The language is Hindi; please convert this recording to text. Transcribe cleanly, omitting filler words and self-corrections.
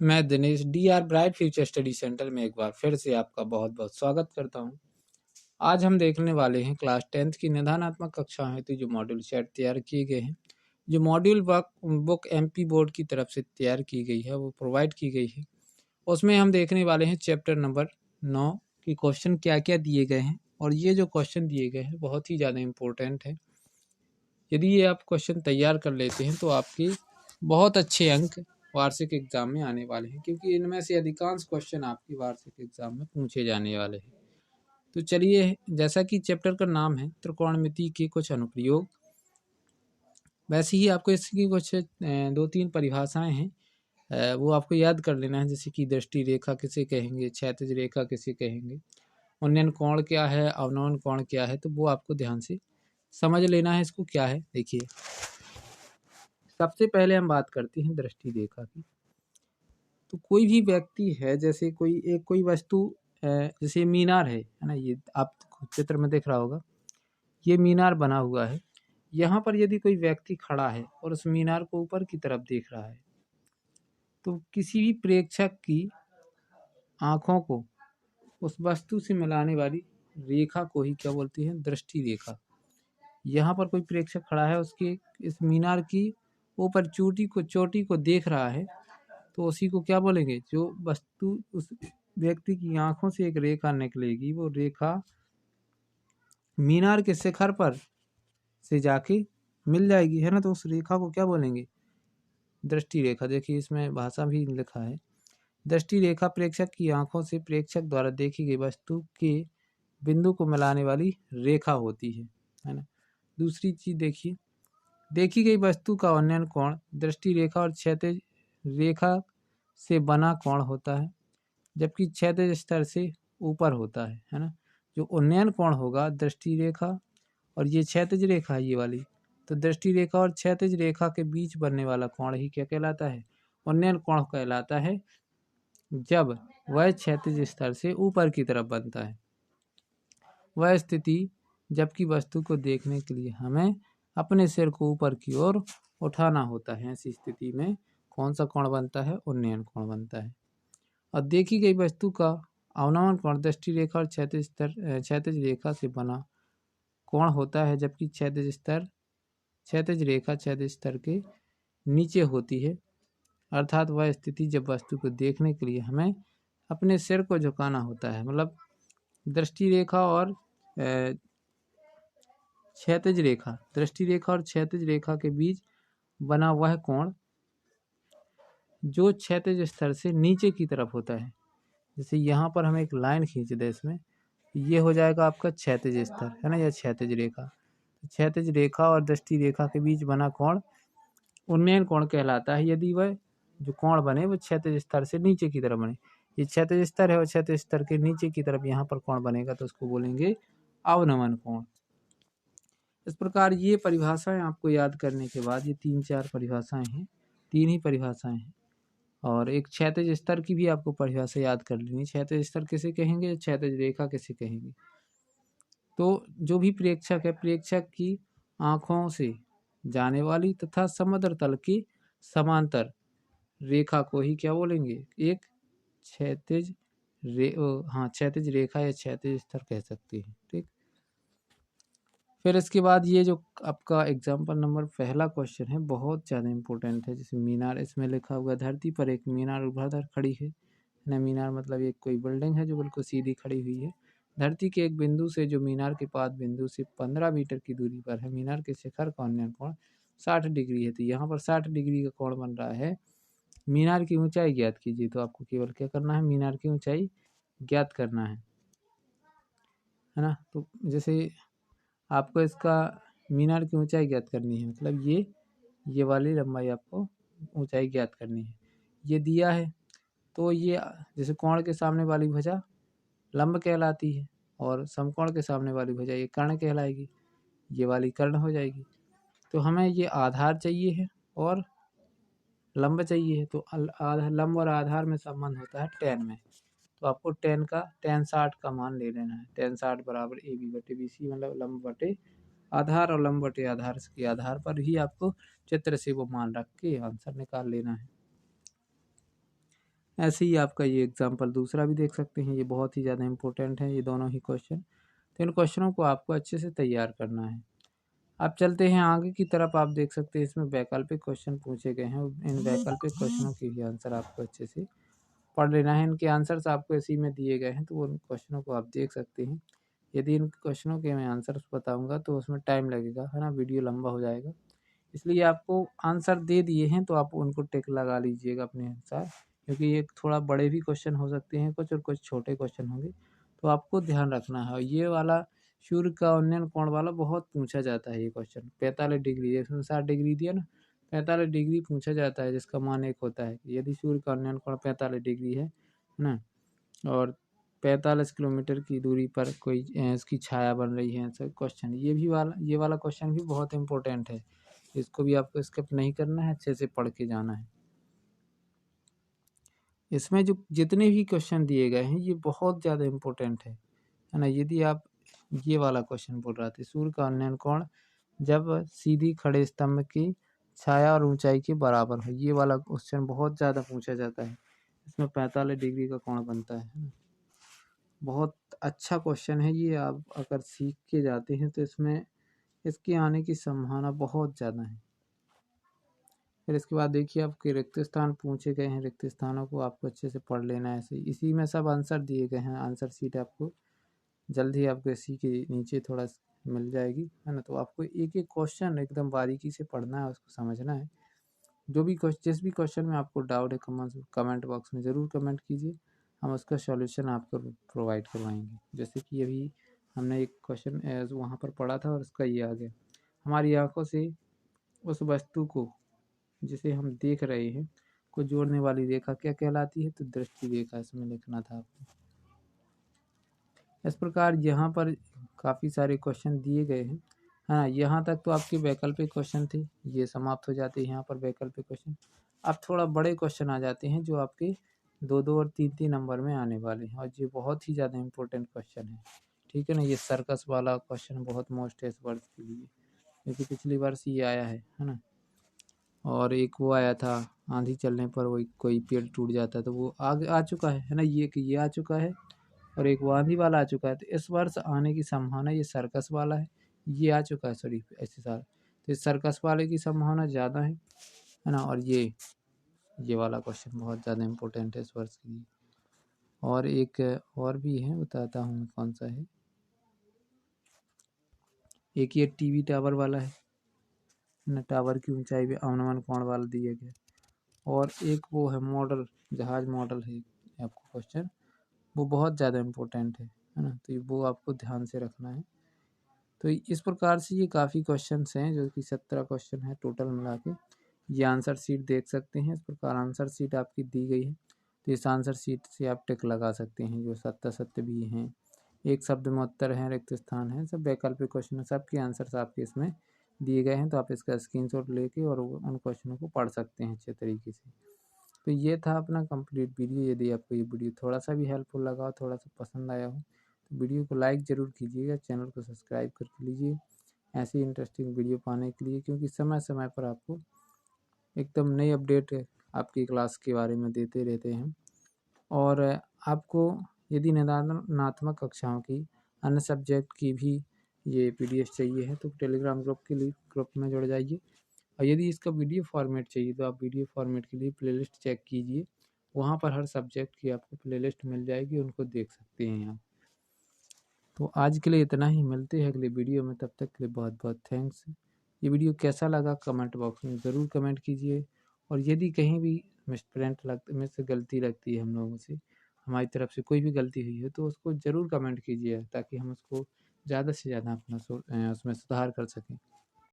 मैं Dinesh DR bright future study centre में एक बार फिर से आपका बहुत बहुत स्वागत करता हूं। आज हम देखने वाले हैं क्लास 10th की निदानात्मक कक्षा हेतु जो मॉड्यूल सेट तैयार किए गए हैं। जो मॉड्यूल बुक MP बोर्ड की तरफ से तैयार की गई है, वो प्रोवाइड की गई है। उसमें हम देखने वाले हैं चैप्टर नंबर 9 की क्वेश्चन क्या क्या दिए गए हैं, और ये जो क्वेश्चन दिए गए हैं बहुत ही ज़्यादा इम्पोर्टेंट है। यदि ये आप क्वेश्चन तैयार कर लेते हैं तो आपके बहुत अच्छे अंक वार्षिक एग्जाम में आने वाले हैं, क्योंकि इनमें से अधिकांश क्वेश्चन आपके वार्षिक एग्जाम में पूछे जाने वाले हैं। तो चलिए, जैसा कि चैप्टर का नाम है त्रिकोणमिति के कुछ अनुप्रयोग, वैसे ही आपको इसकी कुछ 2-3 परिभाषाएं हैं, वो आपको याद कर लेना है। जैसे कि दृष्टि रेखा किसे कहेंगे, क्षैतिज रेखा किसे कहेंगे, उन्नयन कोण क्या है, अवनमन कोण क्या है, तो वो आपको ध्यान से समझ लेना है इसको क्या है। देखिए, सबसे पहले हम बात करते हैं दृष्टि रेखा की। तो कोई भी व्यक्ति है, जैसे कोई वस्तु, जैसे मीनार है ना, ये आप चित्र में दिख रहा होगा, ये मीनार बना हुआ है। यहाँ पर यदि कोई व्यक्ति खड़ा है और उस मीनार को ऊपर की तरफ देख रहा है, तो किसी भी प्रेक्षक की आंखों को उस वस्तु से मिलाने वाली रेखा को ही क्या बोलती है, दृष्टि रेखा। यहाँ पर कोई प्रेक्षक खड़ा है, उसके इस मीनार की ऊपर चोटी को देख रहा है, तो उसी को क्या बोलेंगे, जो वस्तु उस व्यक्ति की आंखों से एक रेखा निकलेगी, वो रेखा मीनार के शिखर पर से जाके मिल जाएगी, है ना, तो उस रेखा को क्या बोलेंगे, दृष्टि रेखा। देखिए, इसमें भाषा भी लिखा है, दृष्टि रेखा प्रेक्षक की आंखों से प्रेक्षक द्वारा देखी गई वस्तु के बिंदु को मिलाने वाली रेखा होती है ना। दूसरी चीज देखिए, देखी गई वस्तु का उन्नयन कोण दृष्टि रेखा और क्षैतिज रेखा से बना कोण होता है, जबकि क्षैतिज स्तर से ऊपर होता है ना। जो उन्नयन कोण होगा दृष्टि रेखा और ये क्षैतिज रेखा है, ये वाली, तो दृष्टि रेखा और क्षैतिज रेखा के बीच बनने वाला कोण ही क्या कहलाता है, उन्नयन कोण कहलाता है, जब वह क्षैतिज स्तर से ऊपर की तरफ बनता है। वह स्थिति जबकि वस्तु को देखने के लिए हमें अपने सिर को ऊपर की ओर उठाना होता है। ऐसी स्थिति में कौन सा कोण बनता है, उन्नयन कोण बनता है। और देखी गई वस्तु का अवनमन कोण दृष्टि रेखा और क्षैतिज रेखा से बना कोण होता है, जबकि क्षैतिज रेखा क्षैतिज स्तर के नीचे होती है। अर्थात वह स्थिति जब वस्तु को देखने के लिए हमें अपने सिर को झुकाना होता है। मतलब दृष्टि रेखा और क्षैतिज रेखा, दृष्टि रेखा और क्षैतिज रेखा के बीच बना वह कोण जो क्षैतिज स्तर से नीचे की तरफ होता है। जैसे यहाँ पर हम एक लाइन खींच दें, इसमें ये हो जाएगा आपका क्षैतिज स्तर, है ना, या क्षैतिज रेखा। क्षैतिज रेखा और दृष्टि रेखा के बीच बना कोण उन्नयन कोण कहलाता है, यदि वह जो कोण बने वो क्षैतिज स्तर से नीचे की तरफ बने। ये क्षैतिज स्तर है और क्षैतिज स्तर के नीचे की तरफ यहाँ पर कोण बनेगा, तो उसको बोलेंगे अवनमन कोण। इस प्रकार ये परिभाषाएं आपको याद करने के बाद, ये 3-4 परिभाषाएं हैं, 3 ही परिभाषाएं हैं, और एक क्षैतिज स्तर की भी आपको परिभाषा याद कर लेनी। क्षैतिज स्तर किसे कहेंगे, क्षैतिज रेखा किसे कहेंगे। तो जो भी प्रेक्षक है, प्रेक्षक की आंखों से जाने वाली तथा समुद्र तल की समांतर रेखा को ही क्या बोलेंगे, एक क्षैतिज क्षैतिज रेखा या क्षैतिज स्तर कह सकते हैं। ठीक, फिर इसके बाद ये जो आपका एग्जाम्पल नंबर पहला क्वेश्चन है, बहुत ज़्यादा इंपॉर्टेंट है। जैसे मीनार, इसमें लिखा हुआ धरती पर एक मीनार ऊर्ध्वाधर खड़ी है ना। मीनार मतलब एक कोई बिल्डिंग है जो बिल्कुल सीधी खड़ी हुई है। धरती के एक बिंदु से जो मीनार के पाद बिंदु से 15 मीटर की दूरी पर है। मीनार के शिखर का उन्नयन कोण 60 डिग्री है। तो यहाँ पर 60 डिग्री का कोण बन रहा है। मीनार की ऊंचाई ज्ञात कीजिए। तो आपको केवल क्या करना है, मीनार की ऊंचाई ज्ञात करना है ना। तो जैसे आपको इसका मीनार की ऊंचाई ज्ञात करनी है, मतलब ये वाली लंबाई आपको ऊंचाई ज्ञात करनी है। ये दिया है, तो ये जैसे कोण के सामने वाली भुजा लंब कहलाती है, और समकोण के सामने वाली भुजा ये कर्ण कहलाएगी, ये वाली कर्ण हो जाएगी। तो हमें ये आधार चाहिए है और लंब चाहिए है। तो लंब और आधार में संबंध होता है tan में। तो आपको tan 60 का मान ले लेना है। tan 60 बराबर AB बटे BC, मतलब लंब बटे आधार और लंब बटे आधार के आधार पर ही आपको चित्र से वो मान रख के आंसर निकाल लेना है। ऐसे ही आपका ये एग्जाम्पल दूसरा भी देख सकते हैं, ये बहुत ही ज़्यादा इंपॉर्टेंट है ये दोनों ही क्वेश्चन। तो इन क्वेश्चनों को आपको अच्छे से तैयार करना है। अब चलते हैं आगे की तरफ। आप देख सकते हैं इसमें वैकल्पिक क्वेश्चन पूछे गए हैं, इन वैकल्पिक क्वेश्चनों के भी आंसर आपको अच्छे से पढ़ लेना है। इनके आंसर्स आपको इसी में दिए गए हैं, तो उन क्वेश्चनों को आप देख सकते हैं। यदि इन क्वेश्चनों के मैं आंसर्स बताऊंगा तो उसमें टाइम लगेगा, है ना, वीडियो लंबा हो जाएगा। इसलिए आपको आंसर दे दिए हैं तो आप उनको टिक लगा लीजिएगा अपने अनुसार, क्योंकि ये थोड़ा बड़े भी क्वेश्चन हो सकते हैं कुछ, और कुछ छोटे क्वेश्चन होंगे, तो आपको ध्यान रखना है। ये वाला सूर्य का उन्नयन कोण वाला बहुत पूछा जाता है ये क्वेश्चन। 45 डिग्री, 160 डिग्री दिया ना, 45 डिग्री पूछा जाता है, जिसका मान एक होता है यदि सूर्य का उन्नयन कोण 45 डिग्री है ना, और 45 किलोमीटर की दूरी पर कोई इसकी छाया बन रही है, ऐसा क्वेश्चन। ये वाला क्वेश्चन भी बहुत इंपॉर्टेंट है, इसको भी आपको स्किप नहीं करना है, अच्छे से पढ़ के जाना है। इसमें जो जितने भी क्वेश्चन दिए गए हैं ये बहुत ज़्यादा इम्पोर्टेंट है ना। यदि आप ये वाला क्वेश्चन बोल रहा था, सूर्य का उन्नयन कोण जब सीधी खड़े स्तंभ की छाया और ऊंचाई के बराबर हो, ये वाला क्वेश्चन बहुत ज़्यादा पूछा जाता है। इसमें 45 डिग्री का कोण बनता है ना। बहुत अच्छा क्वेश्चन है ये, आप अगर सीख के जाते हैं तो इसमें इसके आने की संभावना बहुत ज़्यादा है। फिर इसके बाद देखिए आपके रिक्त स्थान पूछे गए हैं, रिक्त स्थानों को आपको अच्छे से पढ़ लेना है। ऐसे इसी में सब आंसर दिए गए हैं, आंसर शीट आपको जल्द ही आपको इसी के नीचे थोड़ा मिल जाएगी, है ना। तो आपको एक एक क्वेश्चन एकदम बारीकी से पढ़ना है, उसको समझना है। जो भी जिस भी क्वेश्चन में आपको डाउट है कमेंट बॉक्स में ज़रूर कमेंट कीजिए, हम उसका सॉल्यूशन आपको प्रोवाइड करवाएंगे। जैसे कि अभी हमने एक क्वेश्चन वहाँ पर पढ़ा था और उसका ये आ गया, हमारी आंखों से उस वस्तु को जिसे हम देख रहे हैं को जोड़ने वाली रेखा क्या कहलाती है, तो दृष्टि रेखा इसमें लिखना था आपको। इस प्रकार यहाँ पर काफ़ी सारे क्वेश्चन दिए गए हैं, हाँ। यहाँ तक तो आपके वैकल्पिक क्वेश्चन थे, ये समाप्त हो जाते हैं यहाँ पर वैकल्पिक क्वेश्चन। अब थोड़ा बड़े क्वेश्चन आ जाते हैं जो आपके 2-2 और 3-3 नंबर में आने वाले हैं, और ये बहुत ही ज़्यादा इंपॉर्टेंट क्वेश्चन है, ठीक है ना। ये सर्कस वाला क्वेश्चन बहुत मोस्ट है इस वर्ष के लिए, क्योंकि पिछली वर्ष ये आया है ना। और एक वो आया था, आंधी चलने पर वही कोई पेड़ टूट जाता है, तो वो आ चुका है ना, ये आ चुका है। और एक वो आंधी वाला आ चुका है, तो इस वर्ष आने की संभावना ये सर्कस वाला है, ये आ चुका है सॉरी ऐसे साल, तो इस सर्कस वाले की संभावना ज़्यादा है ना। और ये वाला क्वेश्चन बहुत ज़्यादा इम्पोर्टेंट है इस वर्ष के लिए। और एक और भी है, बताता हूँ कौन सा है। एक ये टीवी टावर वाला है ना, टावर की ऊंचाई भी अवनमन कोण वाला दिया गया। और एक वो है मॉडल, जहाज मॉडल है आपको क्वेश्चन, वो बहुत ज़्यादा इम्पोर्टेंट है ना, तो वो आपको ध्यान से रखना है। तो इस प्रकार से ये काफ़ी क्वेश्चंस हैं, जो कि 17 क्वेश्चन है टोटल मिला के। ये आंसर शीट देख सकते हैं, इस प्रकार आंसर शीट आपकी दी गई है, तो इस आंसर शीट से आप टिक लगा सकते हैं। जो सत्य सत्य भी हैं, एक शब्द में उत्तर है, रिक्त स्थान है, सब वैकल्पिक क्वेश्चन है, सबके आंसर्स आपके इसमें दिए गए हैं। तो आप इसका स्क्रीनशॉट लेके और उन क्वेश्चनों को पढ़ सकते हैं अच्छे तरीके से। तो ये था अपना कंप्लीट वीडियो। यदि आपको ये वीडियो थोड़ा सा भी हेल्पफुल लगा हो, थोड़ा सा पसंद आया हो, तो वीडियो को लाइक ज़रूर कीजिएगा, चैनल को सब्सक्राइब करके लीजिए ऐसी इंटरेस्टिंग वीडियो पाने के लिए, क्योंकि समय समय पर आपको एकदम नई अपडेट आपकी क्लास के बारे में देते रहते हैं। और आपको यदि निदानात्मक कक्षाओं की अन्य सब्जेक्ट की भी ये PDF चाहिए है, तो टेलीग्राम ग्रुप में जुड़ जाइए। और यदि इसका वीडियो फॉर्मेट चाहिए, तो आप वीडियो फॉर्मेट के लिए प्लेलिस्ट चेक कीजिए, वहाँ पर हर सब्जेक्ट की आपको प्लेलिस्ट मिल जाएगी, उनको देख सकते हैं आप। तो आज के लिए इतना ही, मिलते हैं अगले वीडियो में, तब तक के लिए बहुत बहुत थैंक्स। ये वीडियो कैसा लगा कमेंट बॉक्स में ज़रूर कमेंट कीजिए। और यदि कहीं भी में से गलती लगती है, हम लोगों से हमारी तरफ से कोई भी गलती हुई है, तो उसको ज़रूर कमेंट कीजिए, ताकि हम उसको ज़्यादा से ज़्यादा अपना उसमें सुधार कर सकें।